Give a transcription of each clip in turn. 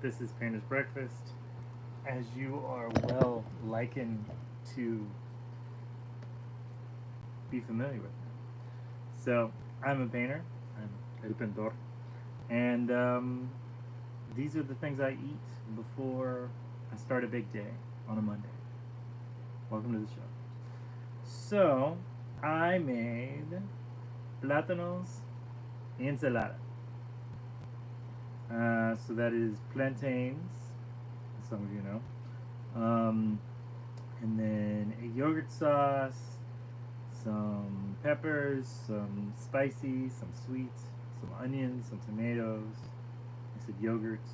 This is Painter's Breakfast, as you are well likened to be familiar with. So, I'm a painter. I'm el pintor. And these are the things I eat before I start a big day on a Monday. Welcome to the show. So, I made plátanos ensalada. So that is plantains, as some of you know. And then a yogurt sauce, some peppers, some spicy, some sweet, some onions, some tomatoes. I said yogurt,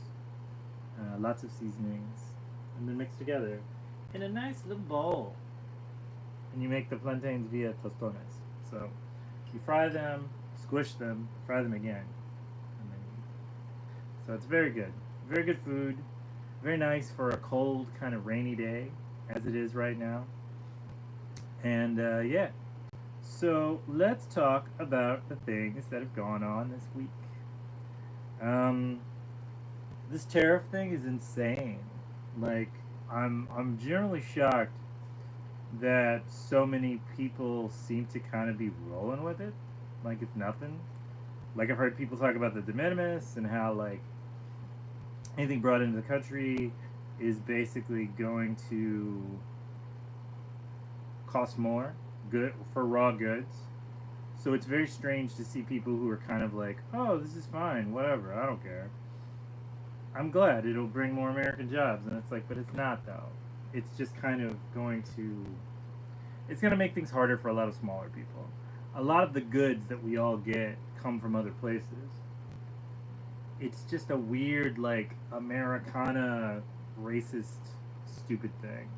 lots of seasonings, and then mixed together in a nice little bowl. And you make the plantains via tostones. So you fry them, squish them, fry them again, and then you eat. So it's very good food, very nice for a cold kind of rainy day, as it is right now. And yeah, so let's talk about the things that have gone on this week. Um, this tariff thing is insane. Like, I'm generally shocked that so many people seem to kind of be rolling with it, like it's nothing. Like I've heard people talk about the de minimis and how like anything brought into the country is basically going to cost more good for raw goods. So it's very strange to see people who are kind of like, "Oh, this is fine, whatever, I don't care." I'm glad it'll bring more American jobs, and it's like, but it's not though. It's just kind of going to it's going to make things harder for a lot of smaller people. A lot of the goods that we all get come from other places. It's just a weird, like, Americana, racist, stupid thing.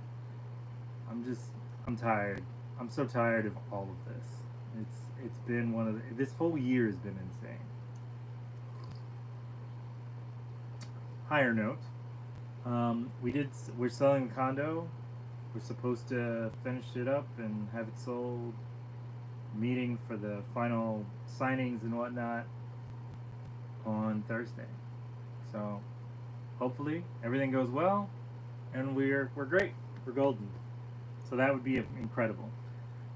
I'm just, I'm tired. I'm so tired of all of this. It's been one of this whole year has been insane. Higher note, we're selling a condo. We're supposed to finish it up and have it sold. Meeting for the final signings and whatnot on Thursday. So hopefully everything goes well, and we're great. We're golden. So that would be incredible.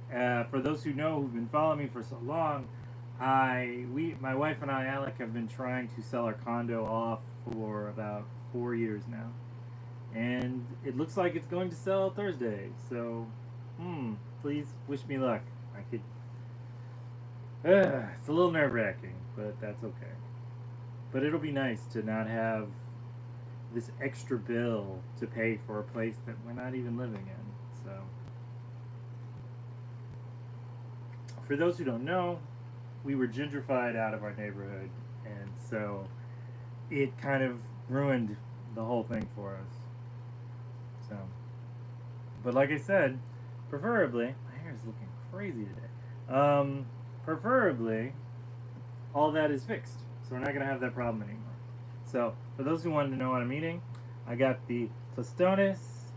For those who know who've been following me for so long, my wife and I, Alec, have been trying to sell our condo off for about 4 years now, and it looks like it's going to sell Thursday. So, please wish me luck. I could. It's a little nerve wracking, but that's okay. But it'll be nice to not have this extra bill to pay for a place that we're not even living in. So, for those who don't know, we were gentrified out of our neighborhood, and so it kind of ruined the whole thing for us. So, but like I said, preferably, my hair is looking crazy today. Preferably, all that is fixed, so we're not gonna have that problem anymore. So, for those who wanted to know what I'm eating, I got the tostones.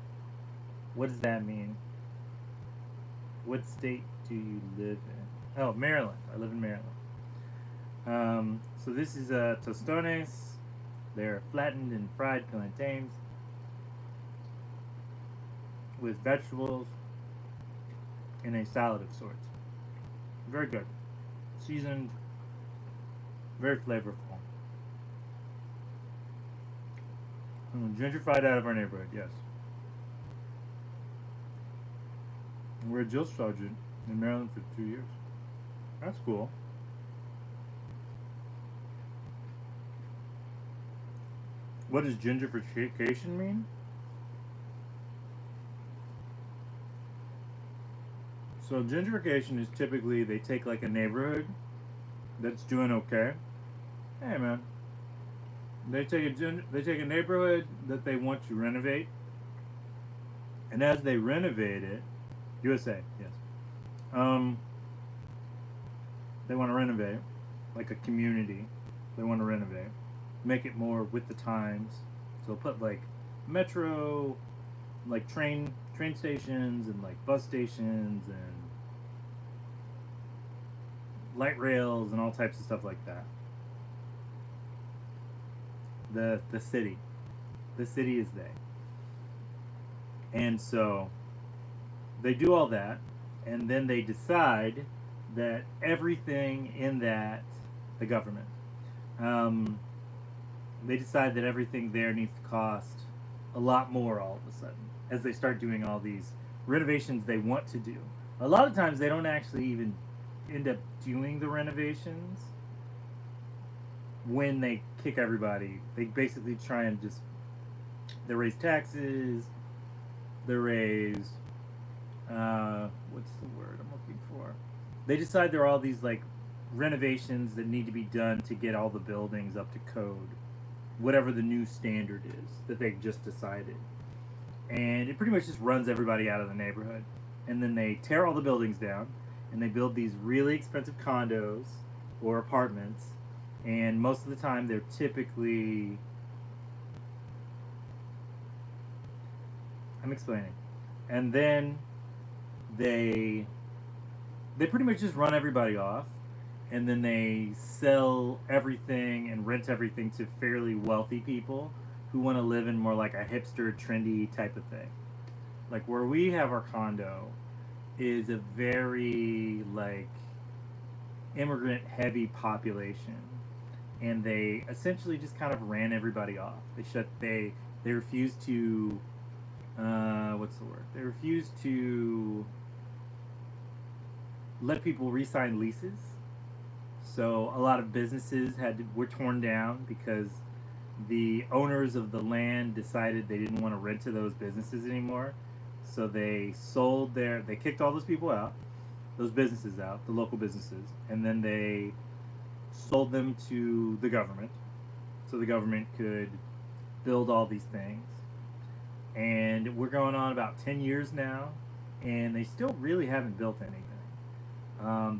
What does that mean? What state do you live in? Oh, Maryland. I live in Maryland. So this is tostones. They're flattened and fried plantains with vegetables in a salad of sorts. Very good. Seasoned, very flavorful. Gentrified out of our neighborhood, yes. We're a Jill sergeant in Maryland for 2 years. That's cool. What does gentrification mean? So gentrification is typically they take like a neighborhood that's doing okay. Hey man, they take a neighborhood that they want to renovate, and as they renovate it, USA, yes, um, they want to renovate like a community. They want to renovate, make it more with the times. So put like metro, like train stations and like bus stations and light rails and all types of stuff like that. The city. The city is they. And so they do all that, and then they decide that everything in that, the government, um, they decide that everything there needs to cost a lot more all of a sudden as they start doing all these renovations they want to do. A lot of times they don't actually even end up doing the renovations when they kick everybody. They basically try and just they raise taxes, they raise what's the word I'm looking for? They decide there are all these like renovations that need to be done to get all the buildings up to code, whatever the new standard is that they've just decided. And it pretty much just runs everybody out of the neighborhood. And then they tear all the buildings down and they build these really expensive condos or apartments. And most of the time they're typically, I'm explaining. And then they pretty much just run everybody off, and then they sell everything and rent everything to fairly wealthy people who want to live in more like a hipster, trendy type of thing. Like where we have our condo is a very like immigrant heavy population, and they essentially just kind of ran everybody off. They refused to what's the word? They refused to let people re-sign leases. So a lot of businesses were torn down because the owners of the land decided they didn't want to rent to those businesses anymore. So they kicked all those people out, those businesses out, the local businesses, and then they sold them to the government so the government could build all these things. And we're going on about 10 years now, and they still really haven't built anything.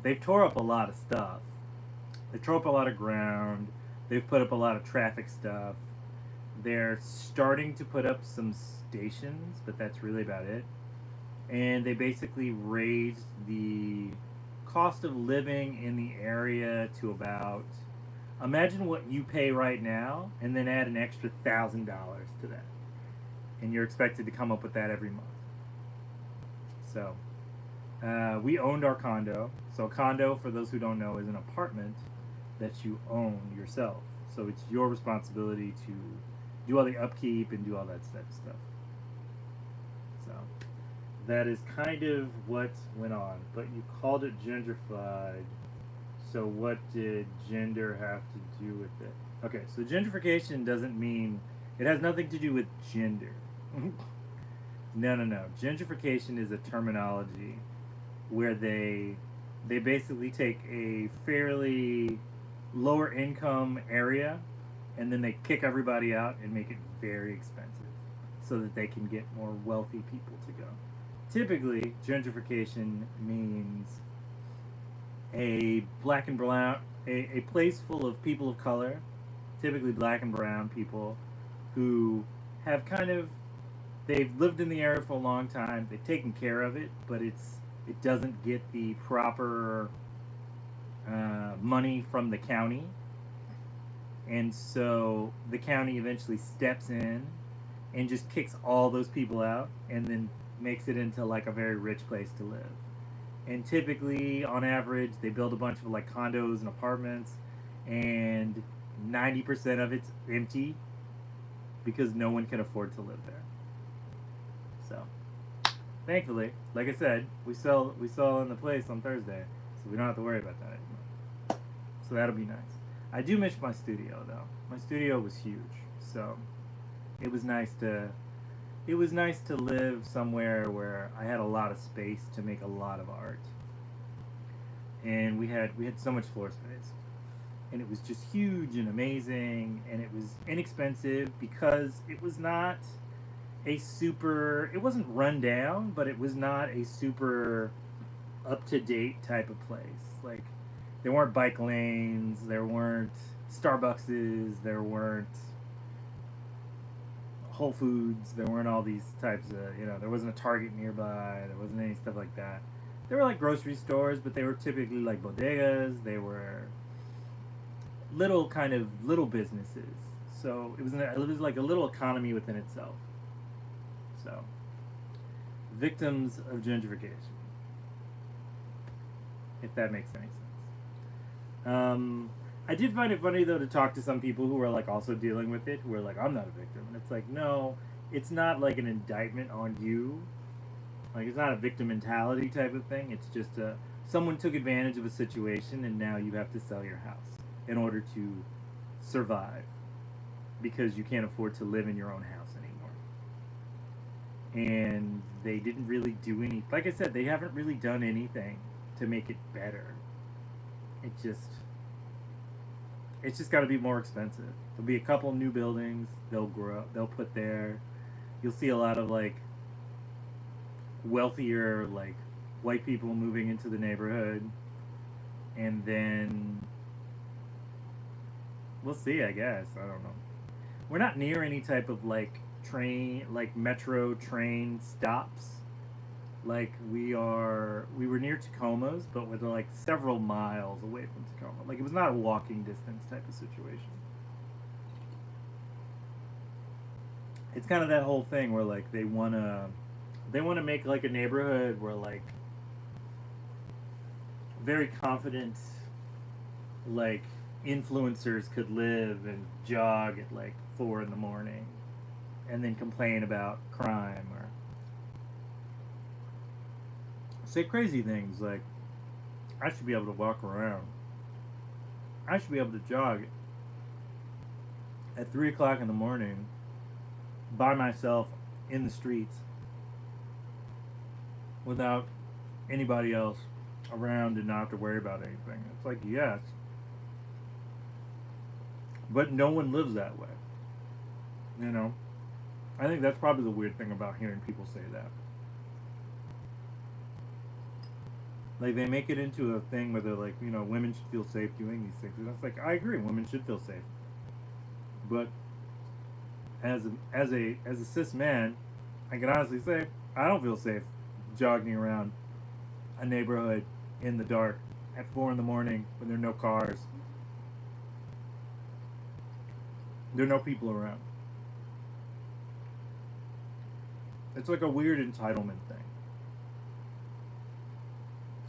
They've tore up a lot of stuff. They tore up a lot of ground. They've put up a lot of traffic stuff. They're starting to put up some stations, but that's really about it. And they basically raised the cost of living in the area to about, imagine what you pay right now, and then add an extra $1,000 to that, and you're expected to come up with that every month. So we owned our condo. So a condo, for those who don't know, is an apartment that you own yourself. So it's your responsibility to do all the upkeep and do all that type of stuff. So that is kind of what went on. But you called it gentrified. So what did gender have to do with it? Okay, so gentrification doesn't mean, it has nothing to do with gender. No. Gentrification is a terminology where they basically take a fairly lower income area and then they kick everybody out and make it very expensive so that they can get more wealthy people to go. Typically, gentrification means a black and brown, a place full of people of color, typically black and brown people who have kind of, they've lived in the area for a long time, they've taken care of it, but it doesn't get the proper money from the county. And so the county eventually steps in and just kicks all those people out and then makes it into like a very rich place to live. And typically, on average, they build a bunch of like condos and apartments, and 90% of it's empty because no one can afford to live there. So, thankfully, like I said, we sell in the place on Thursday, so we don't have to worry about that anymore. So that'll be nice. I do miss my studio though. My studio was huge, so it was nice to live somewhere where I had a lot of space to make a lot of art. And we had so much floor space. And it was just huge and amazing, and it was inexpensive because it was not it wasn't run down, but it was not a super up to date type of place. Like there weren't bike lanes, there weren't Starbuckses, there weren't Whole Foods, there weren't all these types of, there wasn't a Target nearby, there wasn't any stuff like that. There were like grocery stores, but they were typically like bodegas, they were little businesses. So it was like a little economy within itself. So victims of gentrification, if that makes any sense. I did find it funny though to talk to some people who are like also dealing with it, who are like, I'm not a victim, and it's like, no, it's not like an indictment on you. Like it's not a victim mentality type of thing. It's just someone took advantage of a situation, and now you have to sell your house in order to survive because you can't afford to live in your own house anymore. And they didn't really do any. Like I said, they haven't really done anything to make it better. It just it's just got to be more expensive. There'll be a couple new buildings. They'll grow. They'll put there. You'll see a lot of like wealthier like white people moving into the neighborhood, and then we'll see. I guess I don't know. We're not near any type of like train, like metro train stops. Like we were near Tacoma's, but we're like several miles away from Tacoma. Like it was not a walking distance type of situation. It's kind of that whole thing where like they wanna make like a neighborhood where like very confident like influencers could live and jog at like 4 in the morning and then complain about crime or say crazy things like I should be able to walk around. I should be able to jog at 3 o'clock in the morning by myself in the streets without anybody else around and not have to worry about anything. It's like yes, but no one lives that way. You know, I think that's probably the weird thing about hearing people say that. Like they make it into a thing where they're like, you know, women should feel safe doing these things. And it's like I agree, women should feel safe. But as a cis man, I can honestly say I don't feel safe jogging around a neighborhood in the dark at 4 in the morning when there are no cars. There are no people around. It's like a weird entitlement thing.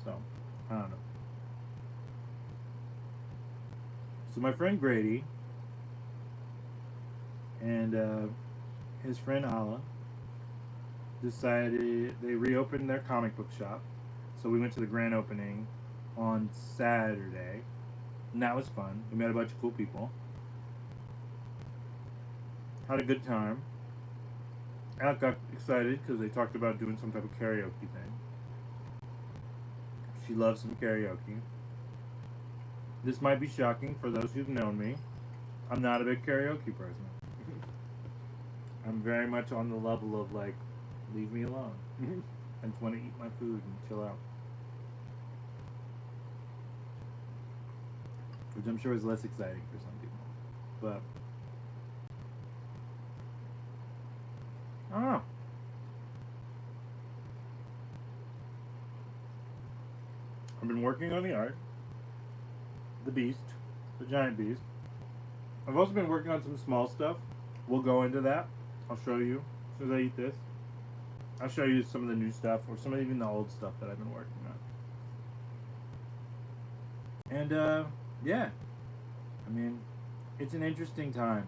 So, I don't know. So my friend Grady and his friend Ala decided they reopened their comic book shop. So we went to the grand opening on Saturday, and that was fun. We met a bunch of cool people. Had a good time. Alec got excited because they talked about doing some type of karaoke thing. She loves some karaoke. This might be shocking for those who've known me. I'm not a big karaoke person. I'm very much on the level of like, leave me alone. I just want to eat my food and chill out. Which I'm sure is less exciting for some people. But I don't know. I've been working on the art. The beast. The giant beast. I've also been working on some small stuff. We'll go into that. I'll show you as soon as I eat this. I'll show you some of the new stuff or some of even the old stuff that I've been working on. And yeah. I mean, it's an interesting time.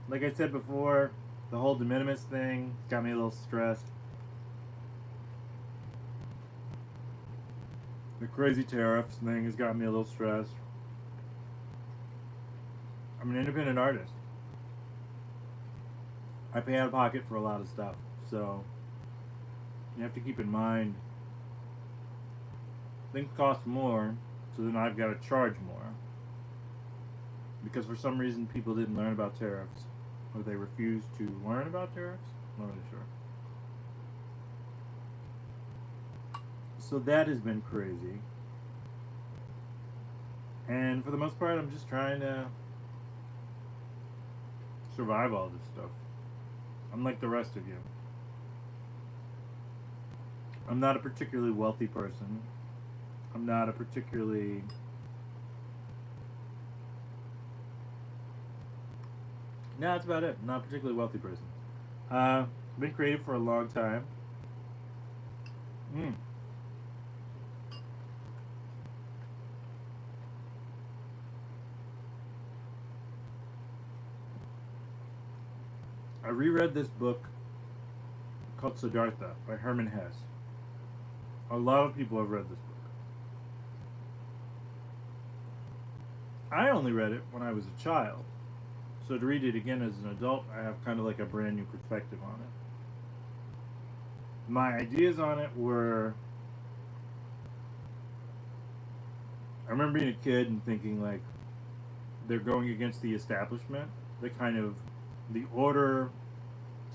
Like I said before, the whole de minimis thing got me a little stressed. The crazy tariffs thing has got me a little stressed. I'm an independent artist. I pay out of pocket for a lot of stuff, so you have to keep in mind things cost more, so then I've got to charge more. Because for some reason people didn't learn about tariffs, or they refused to learn about tariffs. I'm not really sure. So that has been crazy. And for the most part, I'm just trying to survive all this stuff. I'm like the rest of you. I'm not a particularly wealthy person. I'm not a particularly No, that's about it. Not a particularly wealthy person. Uh, been creative for a long time. Mm. I reread this book called Siddhartha by Herman Hesse. A lot of people have read this book. I only read it when I was a child. So to read it again as an adult, I have kind of like a brand new perspective on it. My ideas on it were, I remember being a kid and thinking like they're going against the establishment, the kind of the order.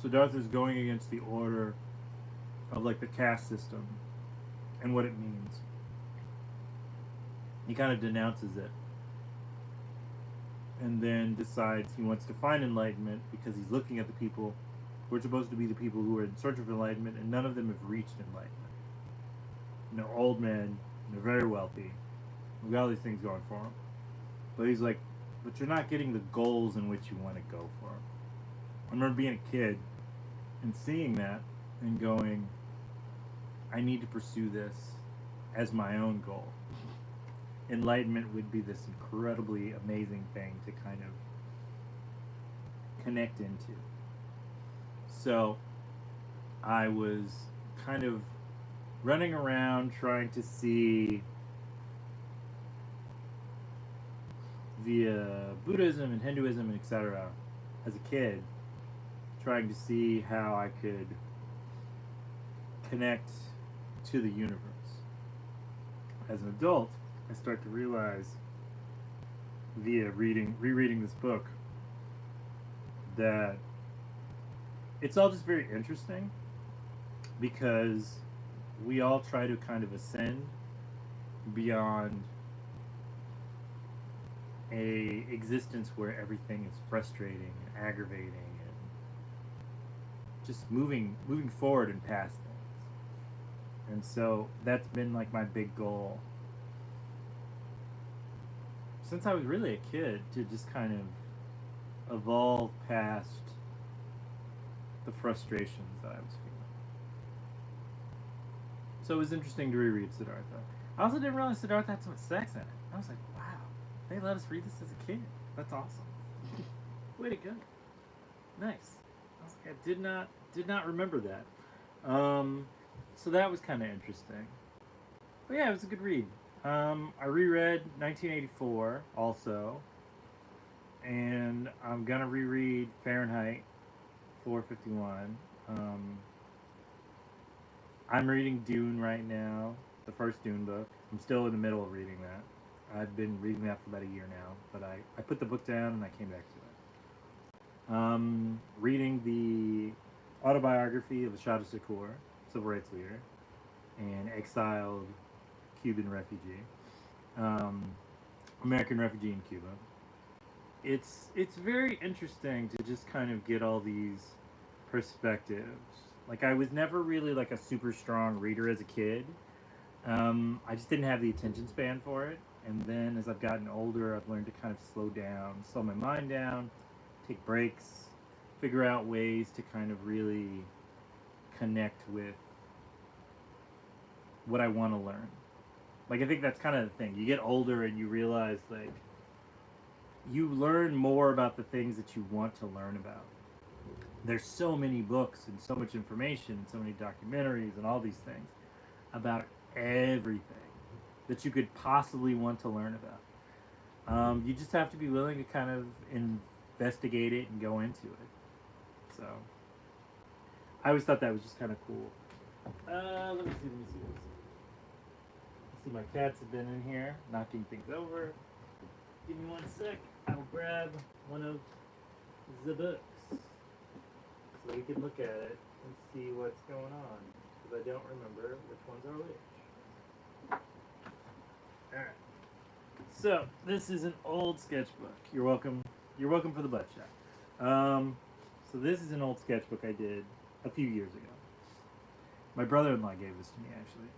Siddhartha's going against the order of like the caste system and what it means. He kind of denounces it and then decides he wants to find enlightenment because he's looking at the people who are supposed to be the people who are in search of enlightenment, and none of them have reached enlightenment. They're old men, they're very wealthy, they've got all these things going for them. But he's like, but you're not getting the goals in which you want to go for. I remember being a kid and seeing that and going, I need to pursue this as my own goal. Enlightenment would be this incredibly amazing thing to kind of connect into. So I was kind of running around trying to see via Buddhism and Hinduism and etc. as a kid, trying to see how I could connect to the universe. As an adult, I start to realize via rereading this book that it's all just very interesting because we all try to kind of ascend beyond a existence where everything is frustrating and aggravating and just moving forward and past things. And so that's been like my big goal since I was really a kid, to just kind of evolve past the frustrations that I was feeling. So it was interesting to reread Siddhartha. I also didn't realize Siddhartha had so much sex in it. I was like, wow, they let us read this as a kid. That's awesome. Way to go. Nice. I was like, I did not remember that. So that was kind of interesting. But yeah, it was a good read. I reread 1984 also, and I'm gonna reread Fahrenheit 451. I'm reading Dune right now, the first Dune book. I'm still in the middle of reading that. I've been reading that for about a year now, but I put the book down and I came back to it. Reading the autobiography of Ashata Shakur, civil rights leader, and exiled Cuban refugee, um, American refugee in Cuba. It's very interesting to just kind of get all these perspectives. Like I was never really like a super strong reader as a kid. I just didn't have the attention span for it. And then as I've gotten older, I've learned to kind of slow down, slow my mind down, take breaks, figure out ways to kind of really connect with what I want to learn. Like I think that's kind of the thing. You get older and you realize like you learn more about the things that you want to learn about. There's so many books and so much information and so many documentaries and all these things about everything that you could possibly want to learn about. You just have to be willing to kind of investigate it and go into it. So I always thought that was just kind of cool. Let me see this. See, my cats have been in here knocking things over. Give me one sec. I'll grab one of the books so we can look at it and see what's going on, because I don't remember which ones are which. Alright. So, this is an old sketchbook. You're welcome. You're welcome for the butt shot. So this is an old sketchbook I did a few years ago. My brother-in-law gave this to me, actually.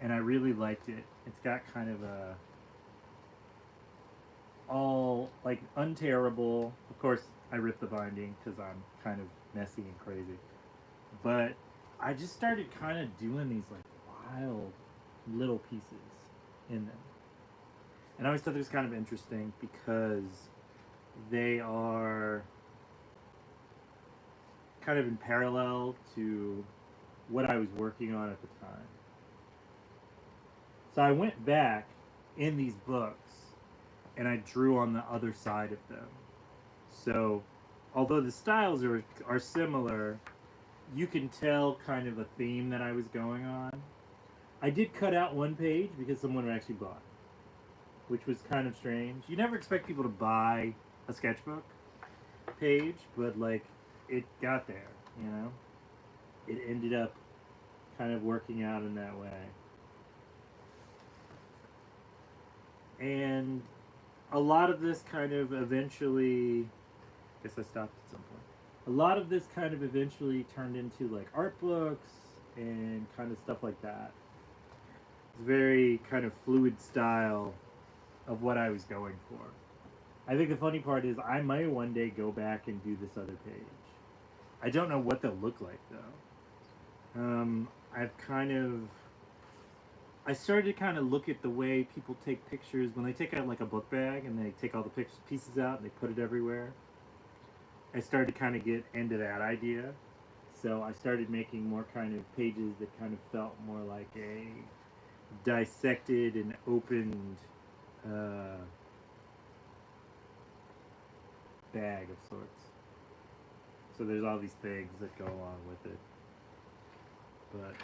And I really liked it. It's got kind of all like untearable. Of course, I ripped the binding because I'm kind of messy and crazy. But I just started kind of doing these like wild little pieces in them. And I always thought it was kind of interesting because they are kind of in parallel to what I was working on at the time. So I went back in these books and I drew on the other side of them. So although the styles are similar, you can tell kind of a theme that I was going on. I did cut out one page because someone actually bought it, which was kind of strange. You never expect people to buy a sketchbook page, but like it got there, you know? It ended up kind of working out in that way. And a lot of this kind of eventually, I guess I stopped at some point. A lot of this kind of eventually turned into like art books and kind of stuff like that. It's very kind of fluid style of what I was going for. I think the funny part is I might one day go back and do this other page. I don't know what they'll look like though. I've kind of I started to kind of look at the way people take pictures when they take out like a book bag and they take all the pieces out and they put it everywhere. I started to kind of get into that idea. So I started making more kind of pages that kind of felt more like a dissected and opened bag of sorts. So there's all these things that go along with it. But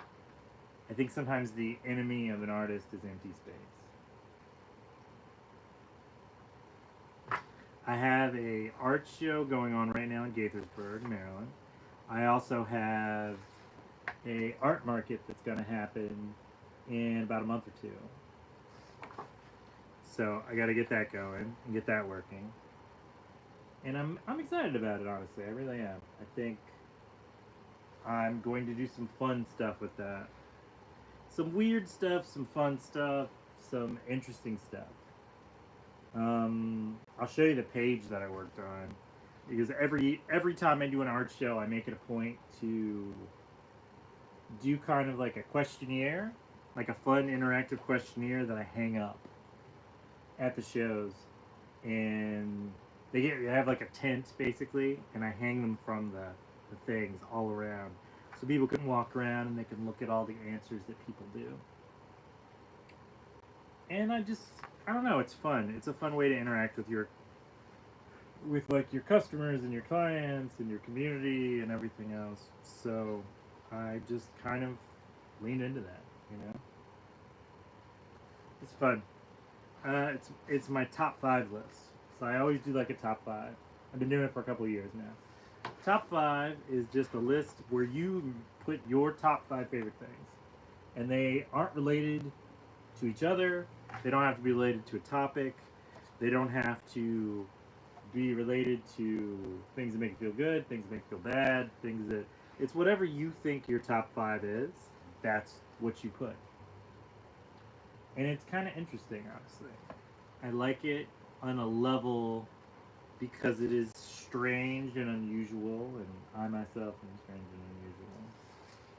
I think sometimes the enemy of an artist is empty space. I have a art show going on right now in Gaithersburg, Maryland. I also have a art market that's going to happen in about a month or two. So I got to get that going and get that working. And I'm excited about it, honestly. I really am. I think I'm going to do some fun stuff with that. Some weird stuff, some fun stuff, some interesting stuff. I'll show you the page that I worked on because every time I do an art show, I make it a point to do kind of like a questionnaire, like a fun interactive questionnaire that I hang up at the shows, and they have like a tent basically, and I hang them from the things all around, so people can walk around and they can look at all the answers that people do. And I don't know, it's fun. It's a fun way to interact with like your customers and your clients and your community and everything else. So I just kind of lean into that, you know. It's fun. It's my top 5 list. So I always do like a top 5. I've been doing it for a couple of years now. Top 5 is just a list where you put your top 5 favorite things, and they aren't related to each other. They don't have to be related to a topic. They don't have to be related to things that make you feel good, things that make you feel bad, things that... It's whatever you think your top 5 is, that's what you put. And it's kind of interesting, honestly. I like it on a level because it is strange and unusual, and I myself am strange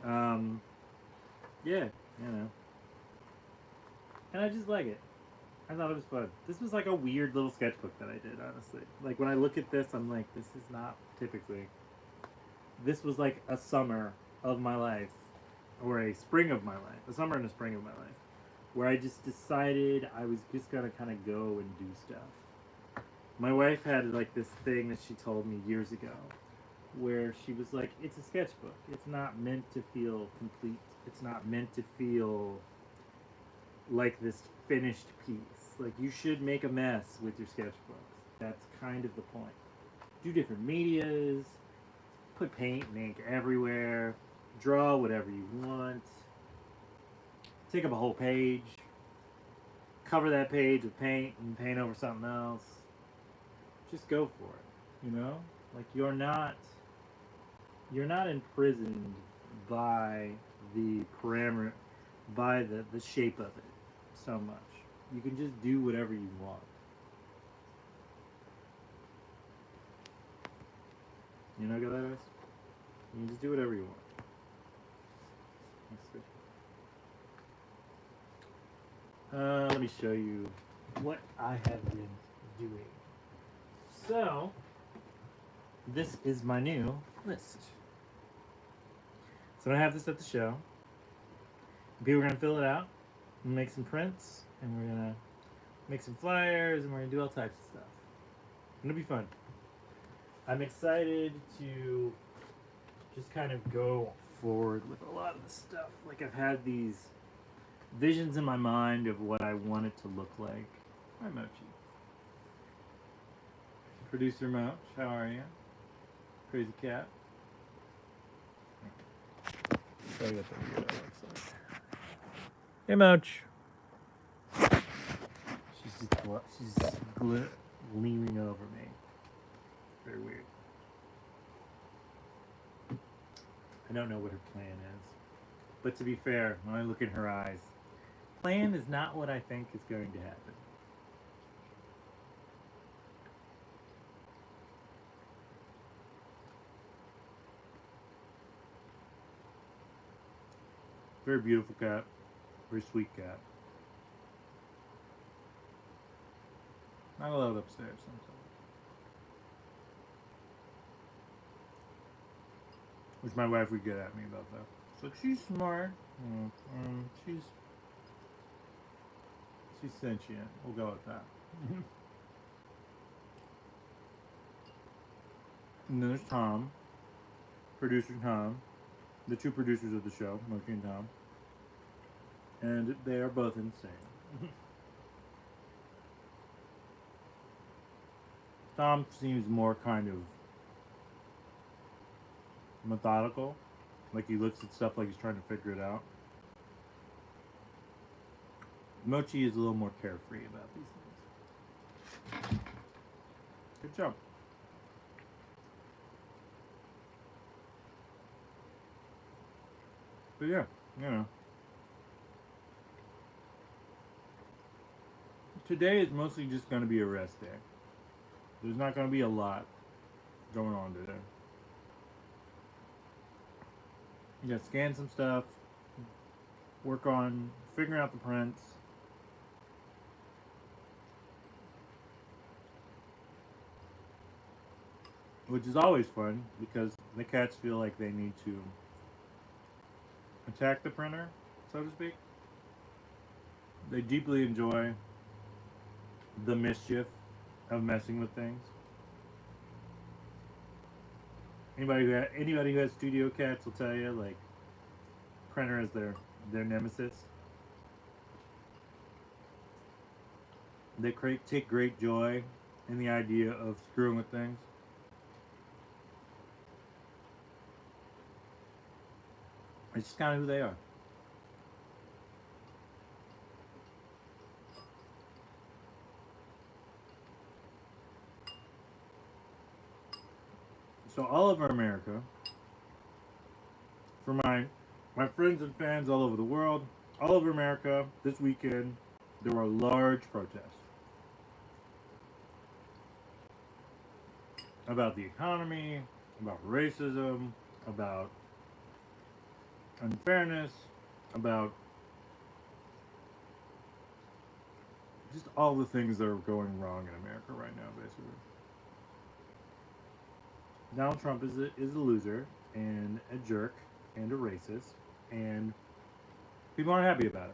and unusual. Yeah, you know. And I just like it. I thought it was fun. This was like a weird little sketchbook that I did, honestly. Like when I look at this, I'm like, this is not typically. This was like a summer of my life, or a spring of my life, a summer and a spring of my life, where I just decided I was just gonna kind of go and do stuff. My wife had like this thing that she told me years ago, where she was like, it's a sketchbook. It's not meant to feel complete. It's not meant to feel like this finished piece. Like, you should make a mess with your sketchbooks. That's kind of the point. Do different medias, put paint and ink everywhere, draw whatever you want, take up a whole page, cover that page with paint and paint over something else. Just go for it, you know? Like, you're not imprisoned by the parameter, by the shape of it so much. You can just do whatever you want. You know, Galeras? You can just do whatever you want. Let me show you what I have been doing. So, this is my new list. So I have this at the show. People are going to fill it out, and make some prints, and we're going to make some flyers, and we're going to do all types of stuff. It'll be fun. I'm excited to just kind of go forward with a lot of the stuff. Like, I've had these visions in my mind of what I want it to look like. Hi, Mochi. Producer Moch, how are you? Crazy cat. Show you what the weirdo looks like. Hey, Moch. She's leaning over me. Very weird. I don't know what her plan is. But to be fair, when I look in her eyes, plan is not what I think is going to happen. Very beautiful cat. Very sweet cat. Not allowed upstairs sometimes. Which my wife would get at me about that. So she's smart. She's sentient. We'll go with that. And then there's Tom, producer Tom, the two producers of the show, Mochi and Tom, and they are both insane. Tom seems more kind of methodical, like he looks at stuff like he's trying to figure it out. Mochi is a little more carefree about these things. Good job. But yeah, you know. Today is mostly just going to be a rest day. There's not going to be a lot going on today. You gotta scan some stuff, work on figuring out the prints. Which is always fun because the cats feel like they need to attack the printer, so to speak. They deeply enjoy the mischief of messing with things. Anybody who has studio cats will tell you, like, printer is their nemesis. They take great joy in the idea of screwing with things. It's just kind of who they are. So all over America, for my friends and fans all over the world, all over America, this weekend, there were large protests about the economy, about racism, about unfairness, about just all the things that are going wrong in America right now, basically. Donald Trump is a loser and a jerk and a racist, and people aren't happy about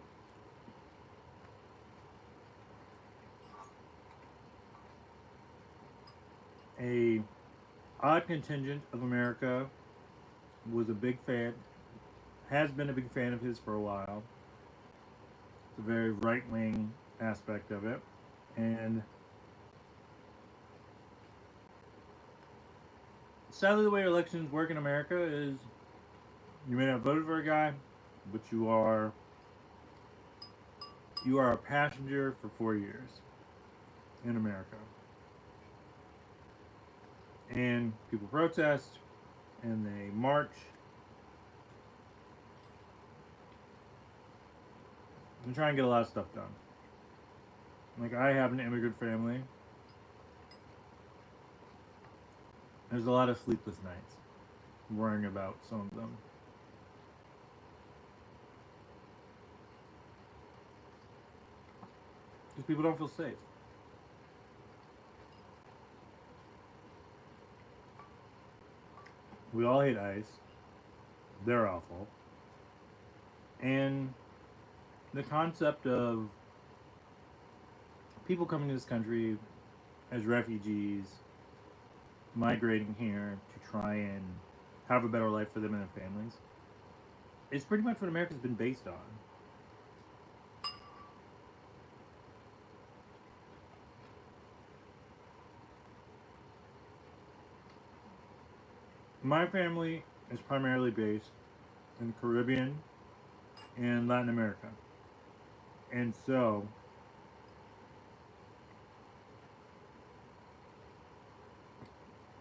it. A odd contingent of America was a big fan, has been a big fan of his for a while. It's a very right-wing aspect of it, and sadly, the way elections work in America is you may not have voted for a guy, but you are a passenger for 4 years in America. And people protest, and they march, and try and get a lot of stuff done. Like, I have an immigrant family. There's a lot of sleepless nights worrying about some of them. Because people don't feel safe. We all hate ICE. They're awful. And the concept of people coming to this country as refugees, migrating here to try and have a better life for them and their families, is pretty much what America's been based on. My family is primarily based in the Caribbean and Latin America. And so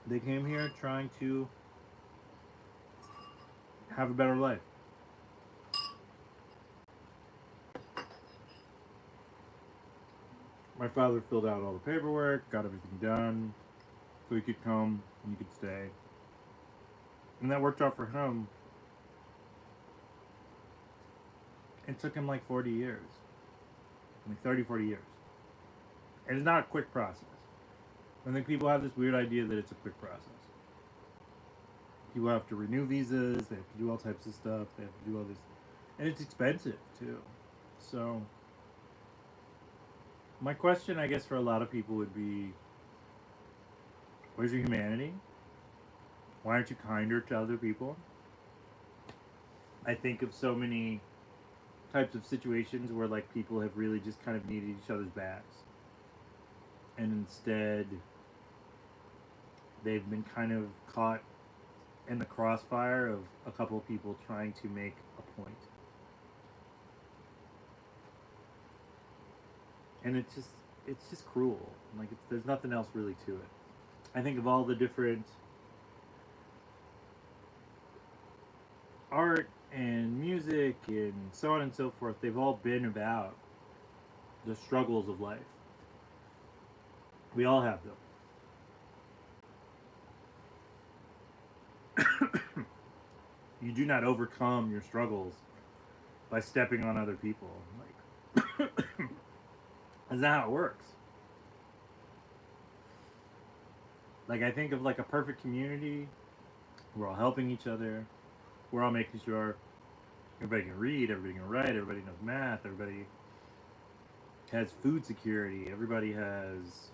they came here trying to have a better life. My father filled out all the paperwork, got everything done, so he could come and he could stay. And that worked out for him. It took him like 40 years. Like 30, 40 years. And it's not a quick process. I think people have this weird idea that it's a quick process. People have to renew visas, they have to do all types of stuff, they have to do all this. And it's expensive too. So, my question, I guess, for a lot of people would be, where's your humanity? Why aren't you kinder to other people? I think of so many types of situations where like people have really just kind of needed each other's backs. And instead they've been kind of caught in the crossfire of a couple of people trying to make a point. And it's just cruel. Like there's nothing else really to it. I think of all the different art and music and so on and so forth. They've all been about the struggles of life. We all have them. You do not overcome your struggles by stepping on other people. Like that's not how it works. Like I think of like a perfect community. We're all helping each other. We're all making sure everybody can read, everybody can write, everybody knows math, everybody has food security, everybody has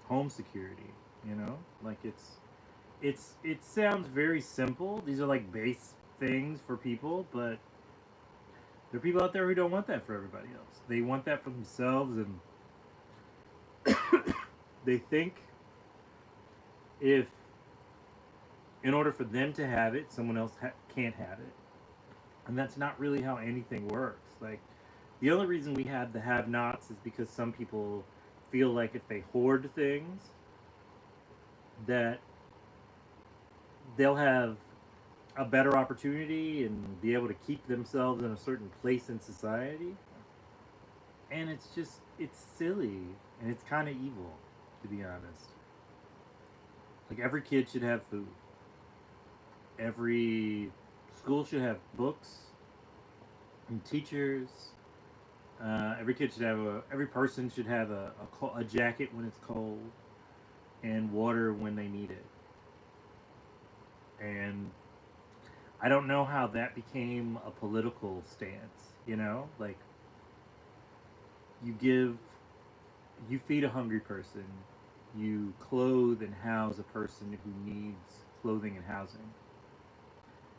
home security, you know? Like it sounds very simple. These are like base things for people, but there are people out there who don't want that for everybody else. They want that for themselves, and they think if in order for them to have it, someone else can't have it. And that's not really how anything works. Like, the only reason we have the have nots is because some people feel like if they hoard things, that they'll have a better opportunity and be able to keep themselves in a certain place in society. And it's silly and it's kind of evil, to be honest. Like, every kid should have food. Every school should have books and teachers. Every kid should have every person should have a jacket when it's cold and water when they need it. And I don't know how that became a political stance, you know? Like, you give, you feed a hungry person, you clothe and house a person who needs clothing and housing.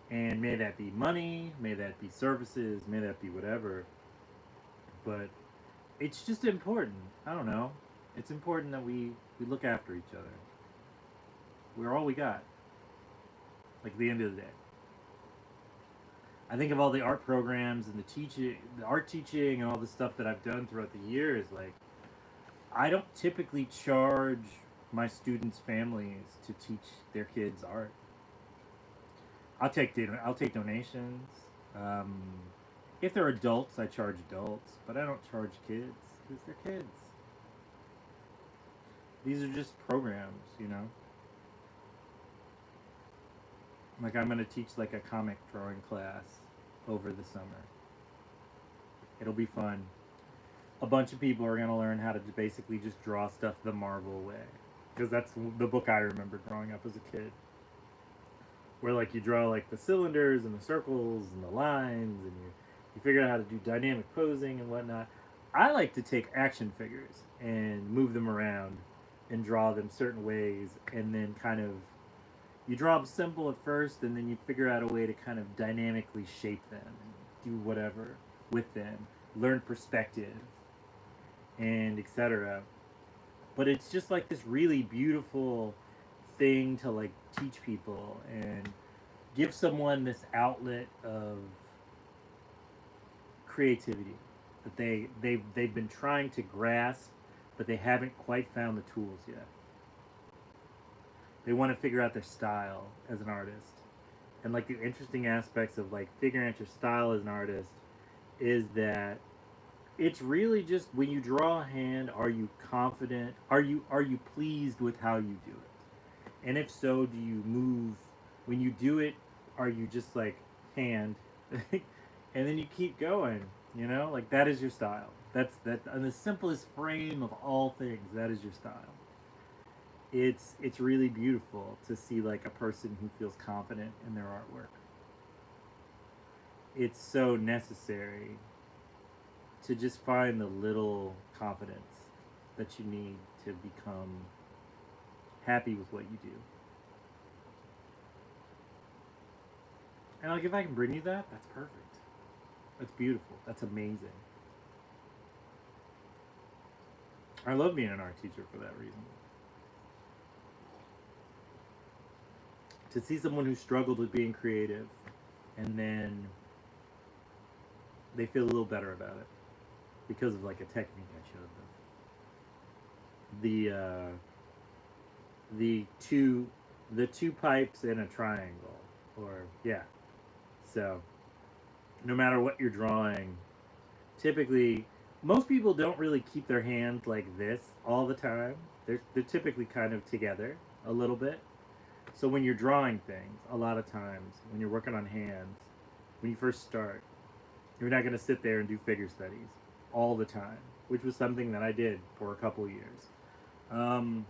And may that be money, may that be services, may that be whatever. But it's just important. I don't know. It's important that we look after each other. We're all we got. Like at the end of the day. I think of all the art programs and the art teaching and all the stuff that I've done throughout the years. Like, I don't typically charge my students' families to teach their kids art. I'll take donations. Um, if they're adults, I charge adults, but I don't charge kids because they're kids. These are just programs, you know. Like I'm gonna teach like a comic drawing class over the summer. It'll be fun. A bunch of people are gonna learn how to basically just draw stuff the Marvel way, because that's the book I remember growing up as a kid, where like you draw like the cylinders and the circles and the lines, and you figure out how to do dynamic posing and whatnot. I like to take action figures and move them around and draw them certain ways, and then kind of you draw them simple at first, and then you figure out a way to kind of dynamically shape them and do whatever with them, learn perspective, and etc. But it's just like this really beautiful thing to like teach people and give someone this outlet of creativity that they've been trying to grasp, but they haven't quite found the tools yet. They want to figure out their style as an artist. And like the interesting aspects of like figuring out your style as an artist is that it's really just when you draw a hand, are you confident? Are you pleased with how you do it? And if so, do you move when you do it? Are you just like hand, and then you keep going? You know, like that is your style. That's that on the simplest frame of all things. That is your style. It's really beautiful to see like a person who feels confident in their artwork. It's so necessary to just find the little confidence that you need to become happy with what you do. And like if I can bring you that, that's perfect. That's beautiful. That's amazing. I love being an art teacher for that reason. To see someone who struggled with being creative and then they feel a little better about it because of like a technique I showed them. The the two pipes in a triangle, or yeah. So no matter what you're drawing, typically most people don't really keep their hands like this all the time. They're typically kind of together a little bit. So when you're drawing things, a lot of times when you're working on hands, when you first start, you're not going to sit there and do figure studies all the time, which was something that I did for a couple years. Um,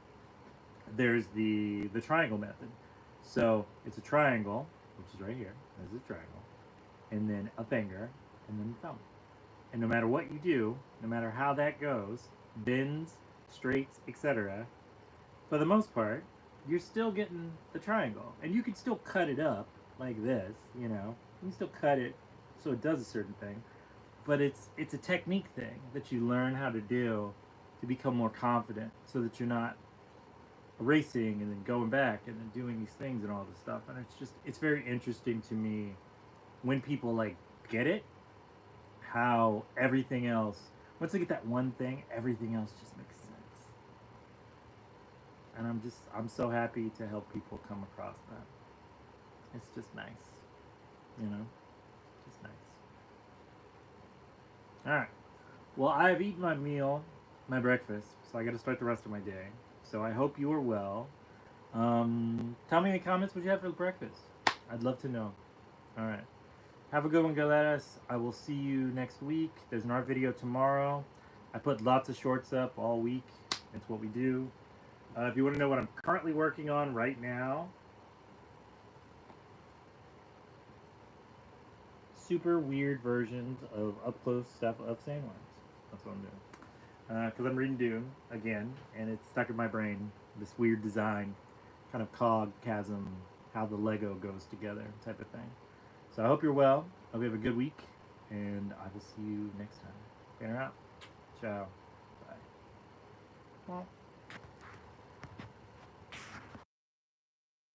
there's the triangle method. So it's a triangle, which is right here. There's a triangle, and then a finger, and then a thumb. And no matter what you do, no matter how that goes, bends, straights, etc., for the most part, you're still getting the triangle. And you can still cut it up like this, you know. You can still cut it so it does a certain thing. But it's a technique thing that you learn how to do to become more confident so that you're not erasing and then going back and then doing these things and all this stuff. And it's very interesting to me when people like get it, how everything else, once they get that one thing, everything else just makes sense. And I'm so happy to help people come across that. It's just nice, you know, just nice. All right. Well, I've eaten my meal, my breakfast, so I got to start the rest of my day. So I hope you are well. Tell me in the comments what you have for breakfast. I'd love to know. All right. Have a good one, Galeras. I will see you next week. There's an art video tomorrow. I put lots of shorts up all week. It's what we do. If you want to know what I'm currently working on right now, super weird versions of up close stuff of sandworms. That's what I'm doing. Because I'm reading Dune again, and it's stuck in my brain. This weird design, kind of cog chasm, how the Lego goes together type of thing. So I hope you're well. I hope you have a good week, and I will see you next time. Banner out. Ciao. Bye.